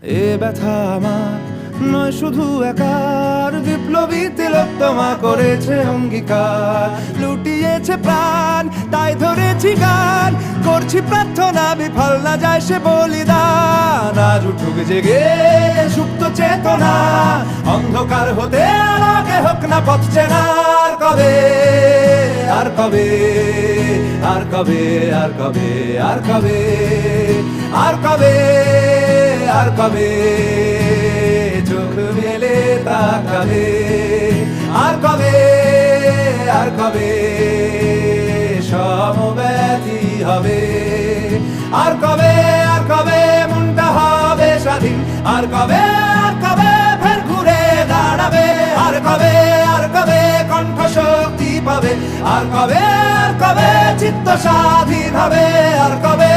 এ ব্যথা আমার নয় শুধু একার, বিপ্লবী তিলোত্তমা করেছে অঙ্গীকার। লুটিয়েছে প্রাণ তাই ধরেছি গান, করছি প্রার্থনা বিফল না যায় সে বলিদান। আজ উঠুক জেগে সুপ্ত চেতনা, অন্ধকার হতে আলোকে হোক না পথ চেনা। আর কবে, আর কবে, আর কবে, আর কবে, আর কবে, আর কবে, আর কবে চোখ মেলে তাকাবে। আর কবে, আর কবে সমব্যথী হবে। আর কবে, আর কবে মনটা হবে স্বাধীন। আর কবে, আর কবে ফের ঘুরে দাঁড়াবে। আর কবে, আর কবে কণ্ঠ শক্তি পাবে। আর কবে, আর কবে চিত্ত স্বাধীন হবে। আর কবে,